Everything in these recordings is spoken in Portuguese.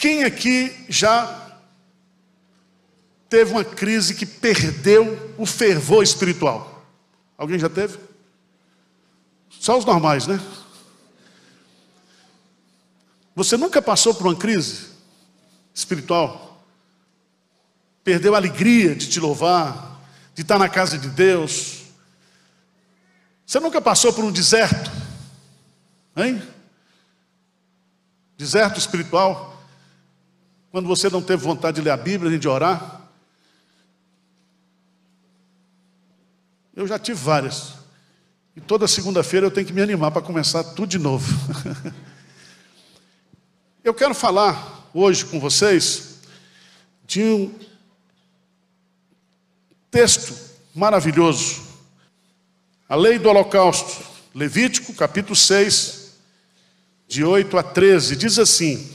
Quem aqui já teve uma crise que perdeu o fervor espiritual? Alguém já teve? Só os normais, né? Você nunca passou por uma crise espiritual? Perdeu a alegria de te louvar, de estar na casa de Deus? Você nunca passou por um deserto? Hein? Deserto espiritual? Quando você não teve vontade de ler a Bíblia, nem de orar? Eu já tive várias. E toda segunda-feira eu tenho que me animar para começar tudo de novo. Eu quero falar hoje com vocês de um texto maravilhoso. A lei do holocausto, Levítico, capítulo 6, de 8 a 13, diz assim: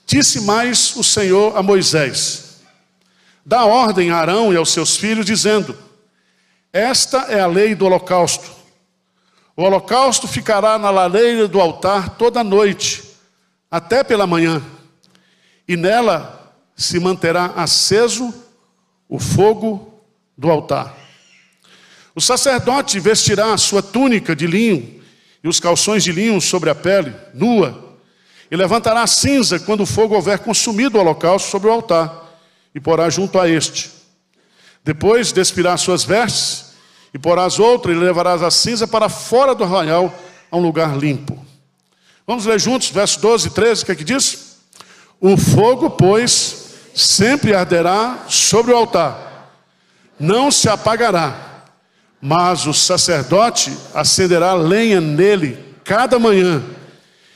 Disse mais o Senhor a Moisés: Dá ordem a Arão e aos seus filhos, dizendo: Esta é a lei do holocausto. O holocausto ficará na lareira do altar toda a noite, até pela manhã, e nela se manterá aceso o fogo do altar. O sacerdote vestirá a sua túnica de linho e os calções de linho sobre a pele, nua, e levantará a cinza quando o fogo houver consumido o holocausto sobre o altar, e porá junto a este. Depois despirá suas vestes, e porás outra, e levarás a cinza para fora do arraial, a um lugar limpo. Vamos ler juntos, versos 12 e 13, o que é que diz? O fogo, pois, sempre arderá sobre o altar, não se apagará, mas o sacerdote acenderá lenha nele cada manhã,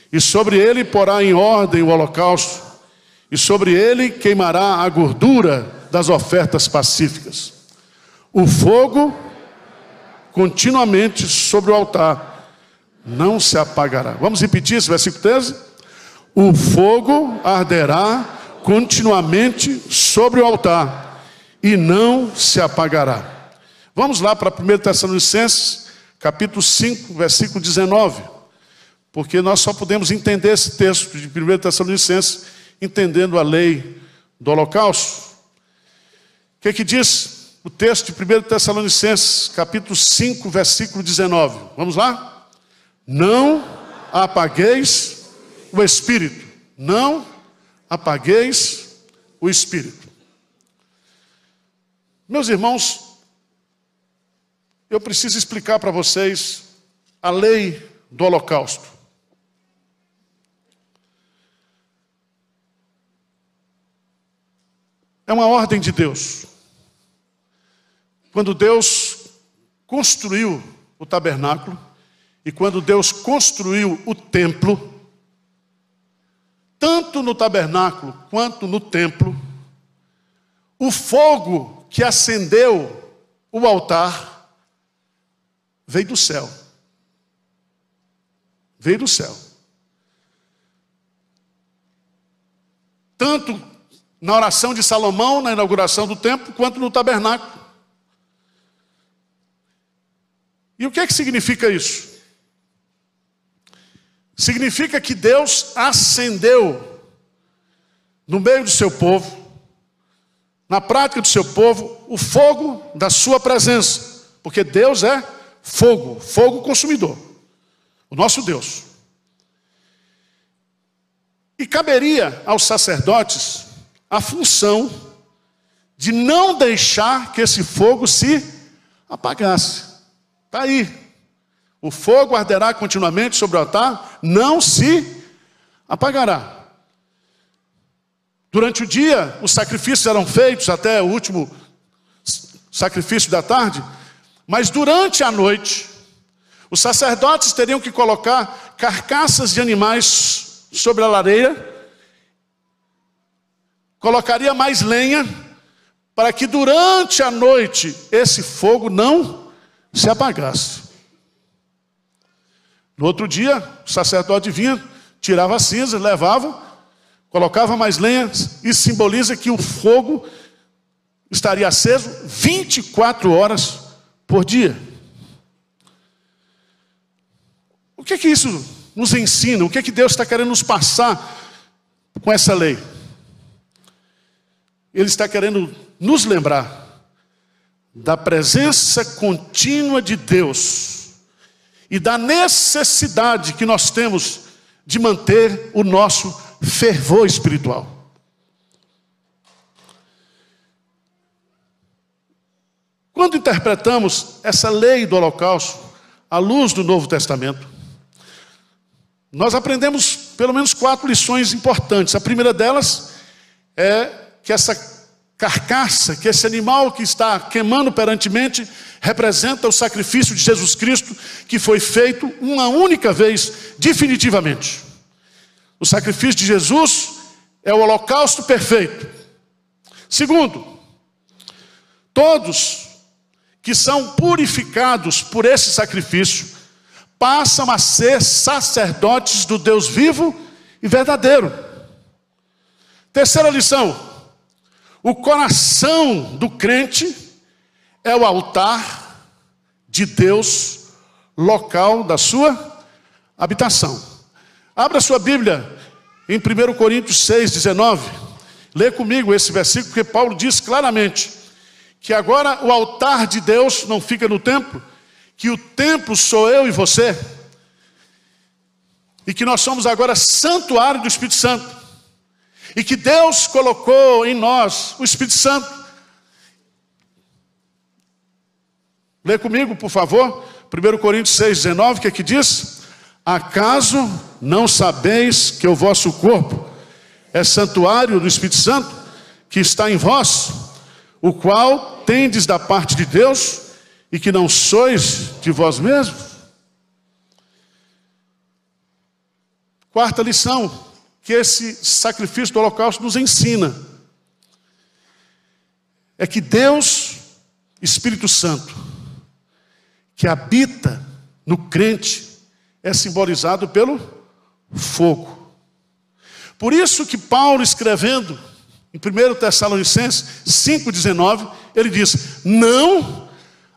e sobre ele porá em ordem o holocausto, e sobre ele queimará a gordura das ofertas pacíficas. O fogo continuamente sobre o altar não se apagará. Vamos repetir esse versículo 13? O fogo arderá continuamente sobre o altar e não se apagará. Vamos lá para 1 Tessalonicenses, capítulo 5, versículo 19. Porque nós só podemos entender esse texto de 1 Tessalonicenses entendendo a lei do holocausto. O que é que diz o texto de 1 Tessalonicenses, capítulo 5, versículo 19? Vamos lá? Não apagueis o espírito. Não apagueis o espírito. Meus irmãos, eu preciso explicar para vocês a lei do holocausto. É uma ordem de Deus. Quando Deus construiu o tabernáculo e quando Deus construiu o templo, tanto no tabernáculo quanto no templo, o fogo que acendeu o altar veio do céu. Veio do céu. Tanto na oração de Salomão, na inauguração do templo, quanto no tabernáculo. E o que é que significa isso? Significa que Deus acendeu no meio do seu povo, na prática do seu povo, o fogo da sua presença. Porque Deus é fogo, fogo consumidor. O nosso Deus. E caberia aos sacerdotes a função de não deixar que esse fogo se apagasse. Está aí. O fogo arderá continuamente sobre o altar, não se apagará. Durante o dia, os sacrifícios eram feitos até o último sacrifício da tarde, mas durante a noite, os sacerdotes teriam que colocar carcaças de animais sobre a lareira, colocaria mais lenha, para que durante a noite esse fogo não se apagasse. No outro dia, o sacerdote vinha, tirava a cinza, levava, colocava mais lenha, e simboliza que o fogo estaria aceso 24 horas por dia. O que é que isso nos ensina? O que é que Deus está querendo nos passar com essa lei? Ele está querendo nos lembrar da presença contínua de Deus e da necessidade que nós temos de manter o nosso fervor espiritual. Quando interpretamos essa lei do holocausto à luz do Novo Testamento, nós aprendemos pelo menos 4 lições importantes. A primeira delas é que essa carcaça, que esse animal que está queimando perantemente, representa o sacrifício de Jesus Cristo, que foi feito uma única vez, definitivamente. O sacrifício de Jesus é o holocausto perfeito. Segundo, todos que são purificados por esse sacrifício passam a ser sacerdotes do Deus vivo e verdadeiro. Terceira lição: o coração do crente é o altar de Deus, local da sua habitação. Abra sua Bíblia em 1 Coríntios 6,19. Lê comigo esse versículo, porque Paulo diz claramente que agora o altar de Deus não fica no templo, que o templo sou eu e você, e que nós somos agora santuário do Espírito Santo. E que Deus colocou em nós o Espírito Santo. Lê comigo, por favor, 1 Coríntios 6,19, que aqui diz: acaso não sabeis que o vosso corpo é santuário do Espírito Santo, que está em vós, o qual tendes da parte de Deus, e que não sois de vós mesmos? Quarta lição que esse sacrifício do holocausto nos ensina é que Deus, Espírito Santo, que habita no crente, é simbolizado pelo fogo. Por isso que Paulo, escrevendo em 1 Tessalonicenses 5,19, ele diz: não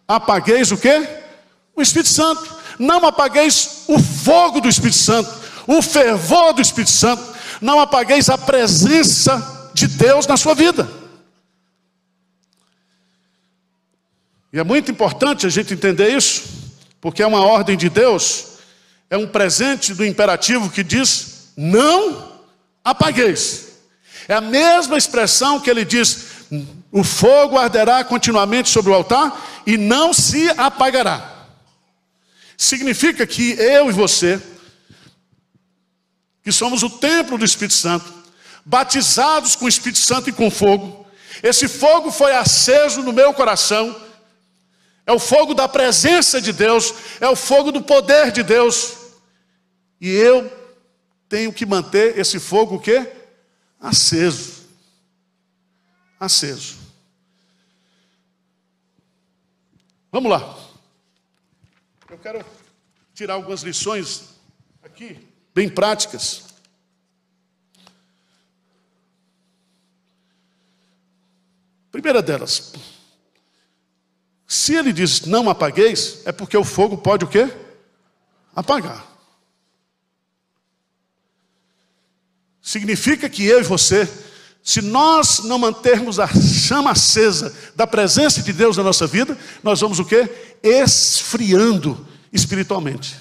apagueis o quê? O Espírito Santo. Não apagueis o fogo do Espírito Santo, o fervor do Espírito Santo. Não apagueis a presença de Deus na sua vida. E é muito importante a gente entender isso, porque é uma ordem de Deus, é um presente do imperativo que diz: não apagueis. É a mesma expressão que ele diz: o fogo arderá continuamente sobre o altar e não se apagará. Significa que eu e você, que somos o templo do Espírito Santo, batizados com o Espírito Santo e com fogo, esse fogo foi aceso no meu coração, é o fogo da presença de Deus, é o fogo do poder de Deus, e eu tenho que manter esse fogo o quê? Aceso. Aceso. Vamos lá. Eu quero tirar algumas lições aqui, bem práticas. Primeira delas: se ele diz não apagueis, é porque o fogo pode o quê? Apagar. Significa que eu e você, se nós não mantermos a chama acesa da presença de Deus na nossa vida, nós vamos o quê? Esfriando espiritualmente.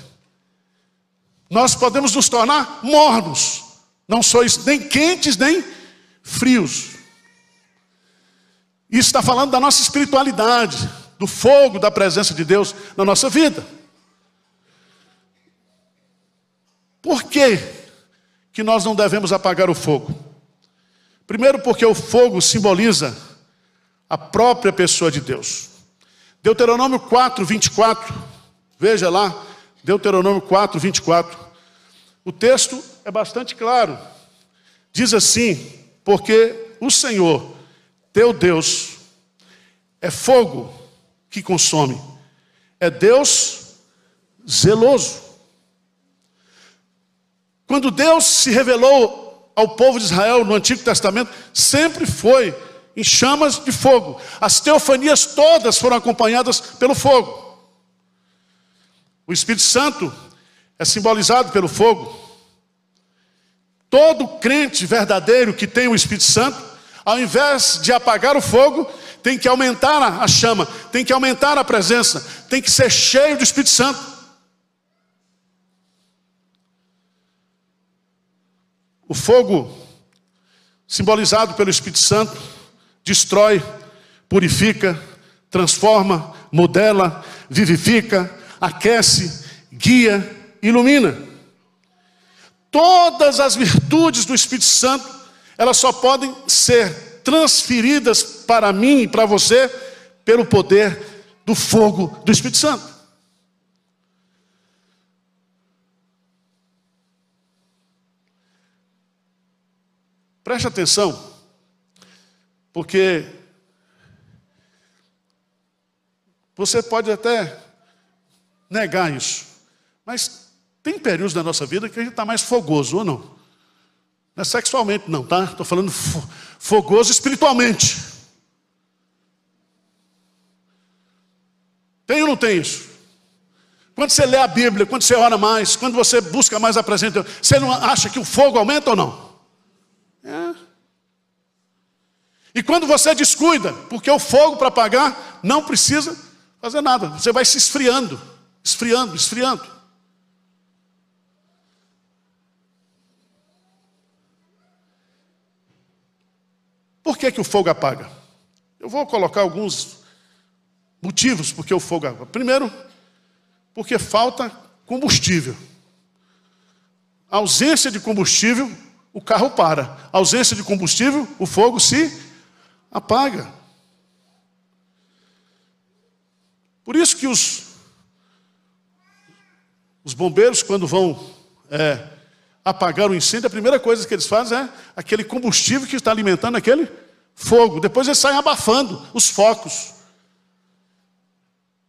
Nós podemos nos tornar mornos, não sois nem quentes nem frios. Isso está falando da nossa espiritualidade, do fogo da presença de Deus na nossa vida. Por que nós não devemos apagar o fogo? Primeiro, porque o fogo simboliza a própria pessoa de Deus. Deuteronômio 4, 24, veja lá, Deuteronômio 4, 24. O texto é bastante claro. Diz assim: porque o Senhor, teu Deus, é fogo que consome, é Deus zeloso. Quando Deus se revelou ao povo de Israel no Antigo Testamento, sempre foi em chamas de fogo. As teofanias todas foram acompanhadas pelo fogo. O Espírito Santo é simbolizado pelo fogo. Todo crente verdadeiro que tem o Espírito Santo, ao invés de apagar o fogo, tem que aumentar a chama, tem que aumentar a presença, tem que ser cheio do Espírito Santo. O fogo, simbolizado pelo Espírito Santo, destrói, purifica, transforma, modela, vivifica, aquece, guia, ilumina. Todas as virtudes do Espírito Santo, elas só podem ser transferidas para mim e para você pelo poder do fogo do Espírito Santo. Preste atenção, porque você pode até negar isso, mas tem períodos da nossa vida que a gente está mais fogoso, ou não? Não é sexualmente não, tá? Estou falando fogoso espiritualmente. Tem ou não tem isso? Quando você lê a Bíblia, quando você ora mais, quando você busca mais a presença de Deus, você não acha que o fogo aumenta ou não? É. E quando você descuida, porque o fogo para apagar não precisa fazer nada, você vai se esfriando, esfriando, esfriando. Por que que o fogo apaga? Eu vou colocar alguns motivos porque o fogo apaga. Primeiro, porque falta combustível. A ausência de combustível, o carro para. A ausência de combustível, o fogo se apaga. Por isso que os bombeiros, quando vão apagar o incêndio, a primeira coisa que eles fazem é aquele combustível que está alimentando aquele fogo. Depois eles saem abafando os focos.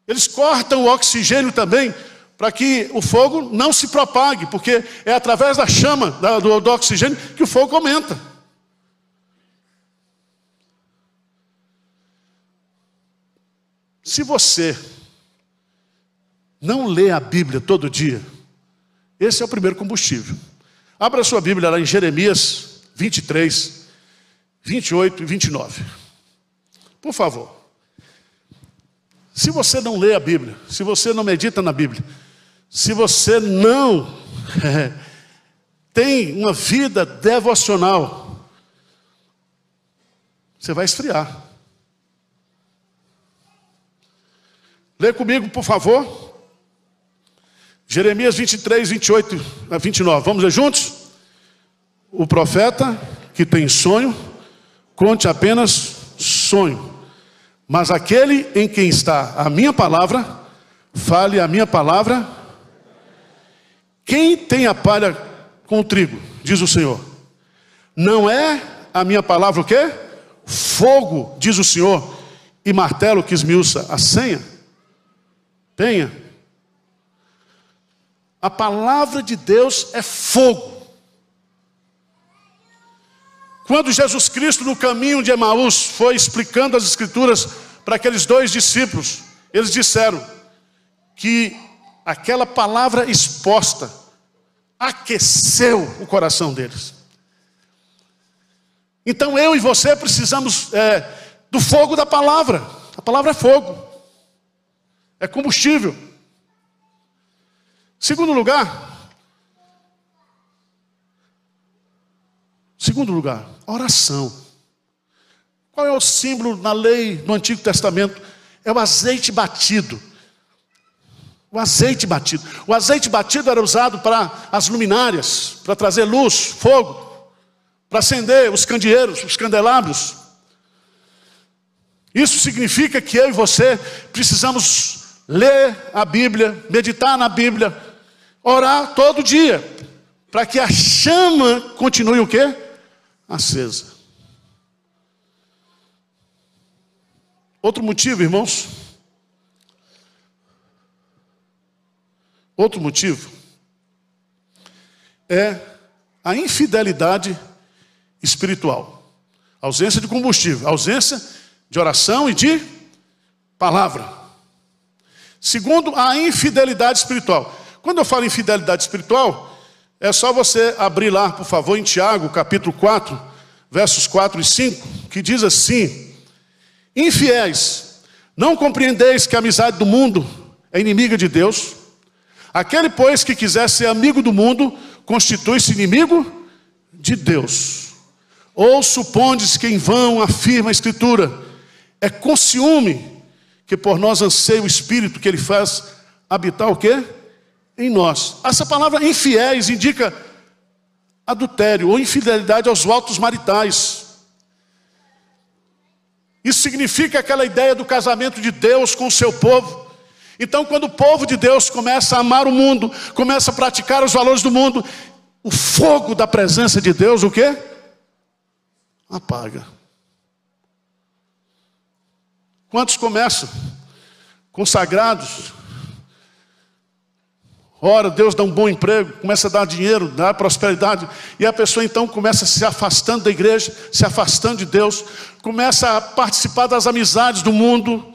Eles cortam o oxigênio também, para que o fogo não se propague, porque é através da chama, do oxigênio, que o fogo aumenta. Se você não lê a Bíblia todo dia, esse é o primeiro combustível. Abra a sua Bíblia lá em Jeremias 23, 28 e 29. Por favor. Se você não lê a Bíblia, se você não medita na Bíblia, se você não tem uma vida devocional, você vai esfriar. Lê comigo, por favor. Jeremias 23, 28 a 29. Vamos ler juntos? O profeta que tem sonho, conte apenas sonho. Mas aquele em quem está a minha palavra, fale a minha palavra. Quem tem a palha com o trigo, diz o Senhor, não é a minha palavra o quê? Fogo, diz o Senhor, e martelo que esmiuça a senha? Tenha. A palavra de Deus é fogo. Quando Jesus Cristo, no caminho de Emaús, foi explicando as Escrituras para aqueles dois discípulos, eles disseram que aquela palavra exposta aqueceu o coração deles. Então eu e você precisamos do fogo da palavra. A palavra é fogo, é combustível. Segundo lugar, a oração. Qual é o símbolo na lei do Antigo Testamento? É o azeite batido. O azeite batido. O azeite batido era usado para as luminárias, para trazer luz, fogo, para acender os candeeiros, os candelabros. Isso significa que eu e você precisamos ler a Bíblia, meditar na Bíblia, orar todo dia, para que a chama continue o quê? Acesa. Outro motivo, irmãos. Outro motivo é a infidelidade espiritual. Ausência de combustível, ausência de oração e de palavra. Segundo, a infidelidade espiritual. Quando eu falo infidelidade espiritual, É só você abrir lá, por favor, em Tiago, capítulo 4, versos 4 e 5, que diz assim: infiéis, não compreendeis que a amizade do mundo é inimiga de Deus? Aquele, pois, que quiser ser amigo do mundo, constitui-se inimigo de Deus. Ou supondes que em vão afirma a Escritura: é com ciúme que por nós anseia o Espírito que Ele faz habitar o quê? Em nós. Essa palavra infiéis indica adultério ou infidelidade aos votos maritais. Isso significa aquela ideia do casamento de Deus com o seu povo. Então, quando o povo de Deus começa a amar o mundo, começa a praticar os valores do mundo, o fogo da presença de Deus, o quê? Apaga. Quantos começam consagrados? Ora, Deus dá um bom emprego, começa a dar dinheiro, dá prosperidade, e a pessoa então começa se afastando da igreja, se afastando de Deus, começa a participar das amizades do mundo,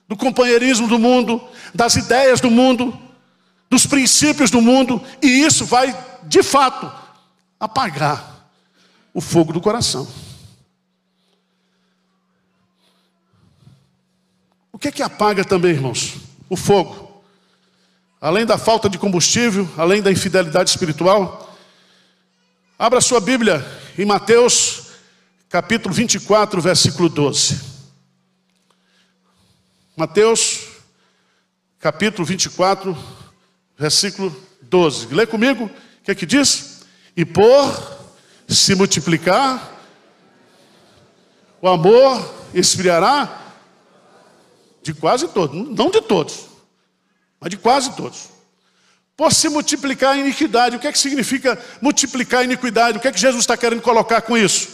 do companheirismo do mundo, das ideias do mundo, dos princípios do mundo, e isso vai, de fato, apagar o fogo do coração. O que é que apaga também, irmãos? O fogo. Além da falta de combustível, além da infidelidade espiritual. Abra sua Bíblia em Mateus, capítulo 24, versículo 12. Mateus, capítulo 24, versículo 12. Lê comigo, o que é que diz? E por se multiplicar, o amor esfriará de quase todos, não de todos, mas de quase todos. Por se multiplicar a iniquidade. O que é que significa multiplicar a iniquidade? O que é que Jesus está querendo colocar com isso?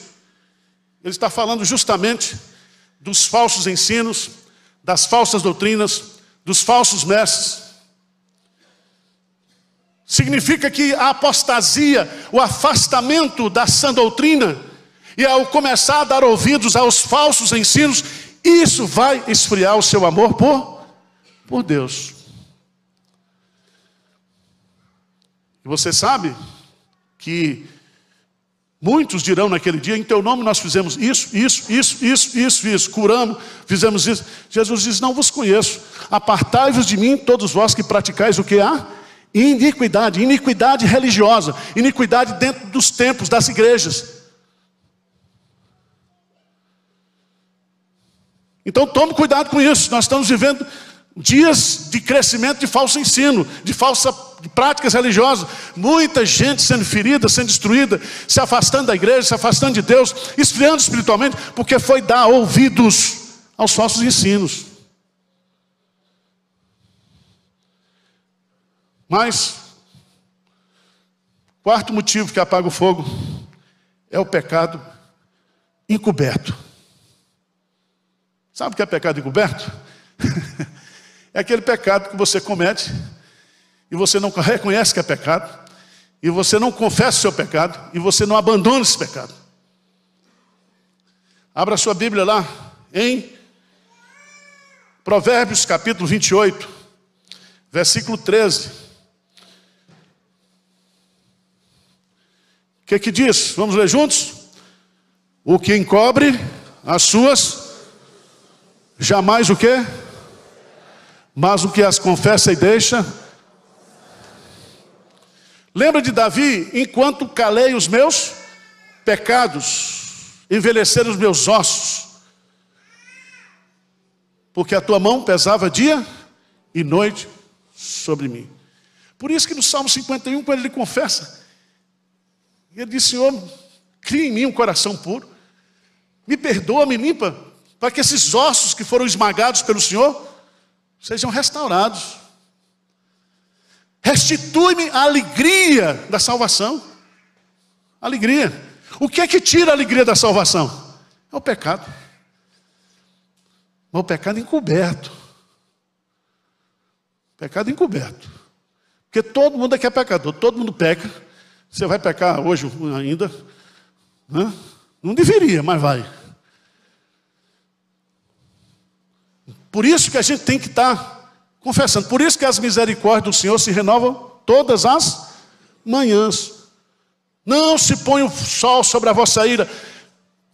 Ele está falando justamente dos falsos ensinos, das falsas doutrinas, dos falsos mestres. Significa que a apostasia, o afastamento da sã doutrina, e ao começar a dar ouvidos aos falsos ensinos, isso vai esfriar o seu amor por Deus. E você sabe que muitos dirão naquele dia: em teu nome nós fizemos isso, curamos, fizemos isso. Jesus diz: não vos conheço, apartai-vos de mim, todos vós que praticais o que há? Iniquidade, iniquidade religiosa, iniquidade dentro dos templos, das igrejas. Então tome cuidado com isso. Nós estamos vivendo dias de crescimento de falso ensino, de práticas religiosas, muita gente sendo ferida, sendo destruída, se afastando da igreja, se afastando de Deus, esfriando espiritualmente, porque foi dar ouvidos aos falsos ensinos. Mas, quarto motivo que apaga o fogo é o pecado encoberto. Sabe o que é pecado encoberto? É aquele pecado que você comete e você não reconhece que é pecado, e você não confessa o seu pecado, e você não abandona esse pecado. Abra sua Bíblia lá em Provérbios capítulo 28, versículo 13. O que diz? Vamos ler juntos? O que encobre as suas, jamais o quê? Mas o que as confessa e deixa. Lembra de Davi? Enquanto calei os meus pecados, envelheceram os meus ossos, porque a tua mão pesava dia e noite sobre mim. Por isso que no Salmo 51, quando ele confessa, ele diz: Senhor, cria em mim um coração puro, me perdoa, me limpa, para que esses ossos que foram esmagados pelo Senhor sejam restaurados. Restitui-me a alegria da salvação. Alegria. O que é que tira a alegria da salvação? É o pecado. Mas o pecado encoberto. Pecado encoberto. Porque todo mundo aqui é pecador, todo mundo peca. Você vai pecar hoje ainda? Não deveria, mas vai. Por isso que a gente tem que estar confessando. Por isso que as misericórdias do Senhor se renovam todas as manhãs. Não se põe o sol sobre a vossa ira.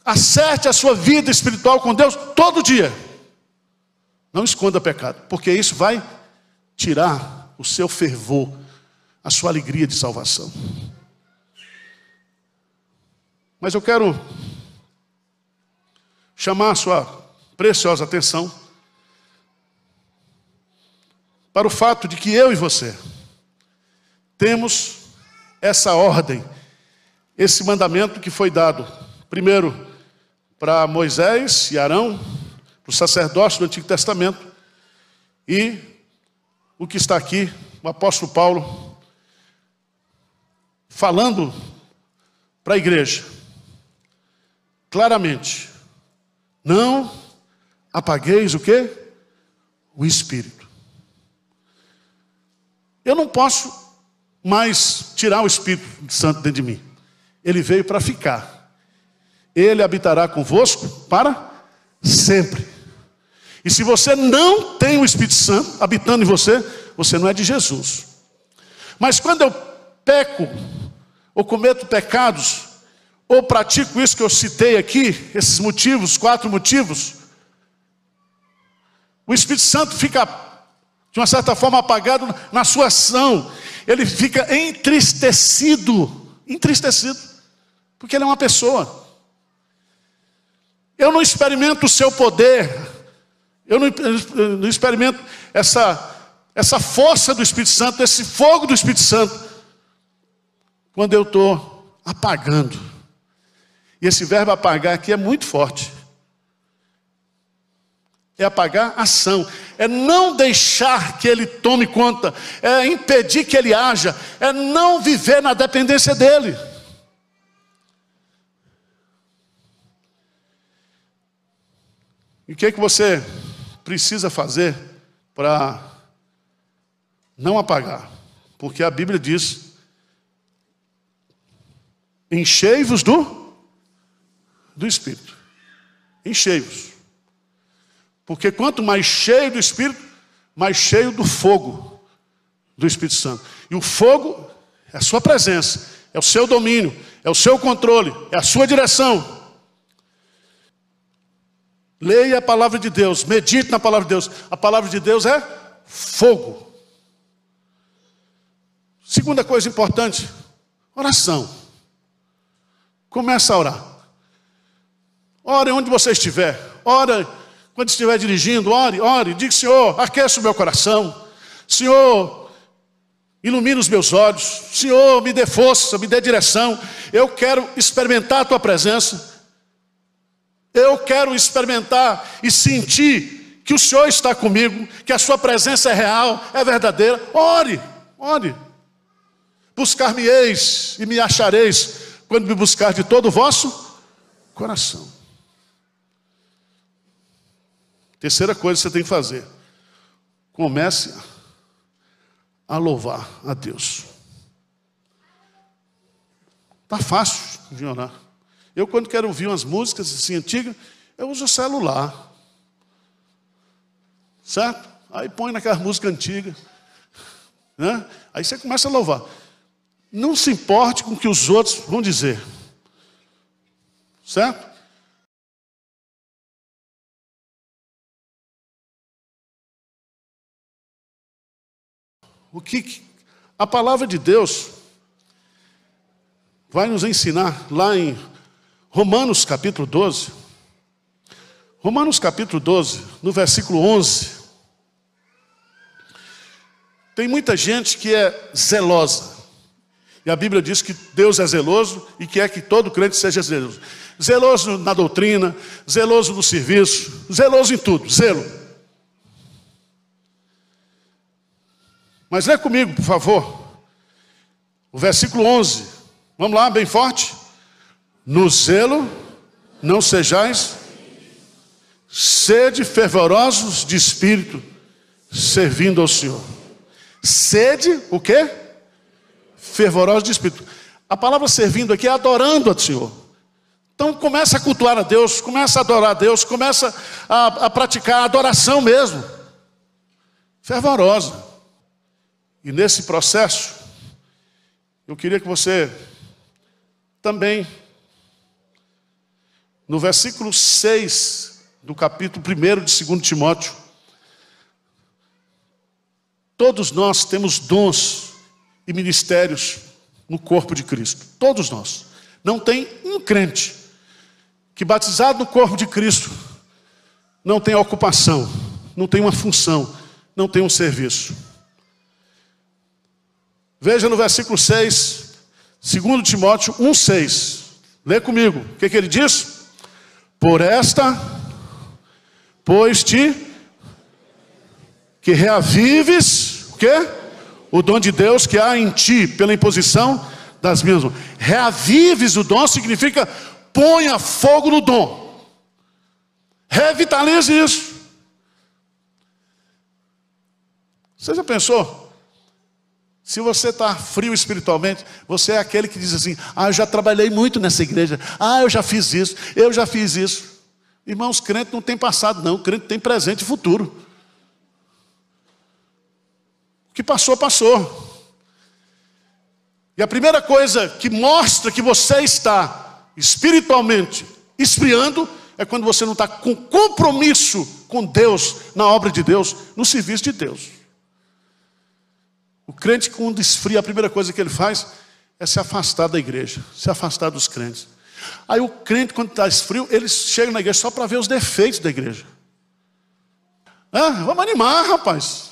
Acerte a sua vida espiritual com Deus todo dia. Não esconda pecado, porque isso vai tirar o seu fervor, a sua alegria de salvação. Mas eu quero chamar a sua preciosa atenção para o fato de que eu e você temos essa ordem, esse mandamento que foi dado, primeiro para Moisés e Arão, para o sacerdócio do Antigo Testamento, e o que está aqui, o apóstolo Paulo, falando para a igreja, claramente, não apagueis o quê? O Espírito. Eu não posso mais tirar o Espírito Santo dentro de mim. Ele veio para ficar. Ele habitará convosco para sempre. E se você não tem o Espírito Santo habitando em você, você não é de Jesus. Mas quando eu peco, ou cometo pecados, ou pratico isso que eu citei aqui, esses motivos, 4 motivos, o Espírito Santo fica, de uma certa forma, apagado na sua ação. Ele fica entristecido, porque ele é uma pessoa. Eu não experimento o seu poder, eu não experimento essa força do Espírito Santo, esse fogo do Espírito Santo, quando eu estou apagando. E esse verbo apagar aqui é muito forte. É apagar ação, é não deixar que ele tome conta, é impedir que ele haja, é não viver na dependência dele. E o que é que você precisa fazer para não apagar? Porque a Bíblia diz: enchei-vos do Espírito. Enchei-vos. Porque quanto mais cheio do Espírito, mais cheio do fogo do Espírito Santo. E o fogo é a sua presença, é o seu domínio, é o seu controle, é a sua direção. Leia a palavra de Deus, medite na palavra de Deus. A palavra de Deus é fogo. Segunda coisa importante, oração. Começa a orar. Ore onde você estiver. Ore quando estiver dirigindo. Ore. Diga: Senhor, aqueça o meu coração. Senhor, ilumina os meus olhos. Senhor, me dê força, me dê direção. Eu quero experimentar a tua presença. Eu quero experimentar e sentir que o Senhor está comigo, que a sua presença é real, é verdadeira. Ore. Buscar-me-eis e me achareis quando me buscar de todo o vosso coração. Terceira coisa que você tem que fazer: comece a louvar a Deus. Está fácil de orar. Eu, quando quero ouvir umas músicas assim antigas, eu uso o celular. Certo? Aí põe naquelas músicas antigas, né? Aí você começa a louvar. Não se importe com o que os outros vão dizer. Certo? O que a palavra de Deus vai nos ensinar lá em Romanos capítulo 12. Romanos capítulo 12, no versículo 11. Tem muita gente que é zelosa. E a Bíblia diz que Deus é zeloso e quer que todo crente seja zeloso. Zeloso na doutrina, zeloso no serviço, zeloso em tudo, zelo. Mas lê comigo, por favor, o versículo 11. Vamos lá, bem forte. No zelo não sejais, sede fervorosos de espírito, servindo ao Senhor. Sede, o quê? Fervorosos de espírito. A palavra servindo aqui é adorando ao Senhor. Então começa a cultuar a Deus, começa a adorar a Deus, começa a praticar a adoração mesmo. Fervorosa. E nesse processo, eu queria que você também, no versículo 6 do capítulo 1 de 2 Timóteo, todos nós temos dons e ministérios no corpo de Cristo. Todos nós. Não tem um crente que, batizado no corpo de Cristo, não tem ocupação, não tem uma função, não tem um serviço. Veja no versículo 6, 2 Timóteo 1,6. Lê comigo. O que ele diz? Por esta, pois que reavives, o quê? O dom de Deus que há em ti, pela imposição das minhas mãos. Reavives o dom significa ponha fogo no dom. Revitalize isso. Você já pensou? Se você está frio espiritualmente, você é aquele que diz assim: ah, eu já trabalhei muito nessa igreja. Ah, eu já fiz isso, eu já fiz isso. Irmãos, crente não tem passado não, crente tem presente e futuro. O que passou, passou. E a primeira coisa que mostra que você está espiritualmente esfriando é quando você não está com compromisso com Deus, na obra de Deus, no serviço de Deus. O crente, quando esfria, a primeira coisa que ele faz é se afastar da igreja, se afastar dos crentes. Aí o crente, quando está esfrio, ele chega na igreja só para ver os defeitos da igreja. Vamos animar, rapaz.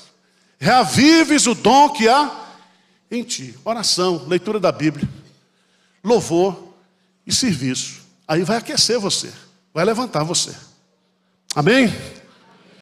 Reavives o dom que há em ti. Oração, leitura da Bíblia, louvor e serviço. Aí vai aquecer você, vai levantar você. Amém?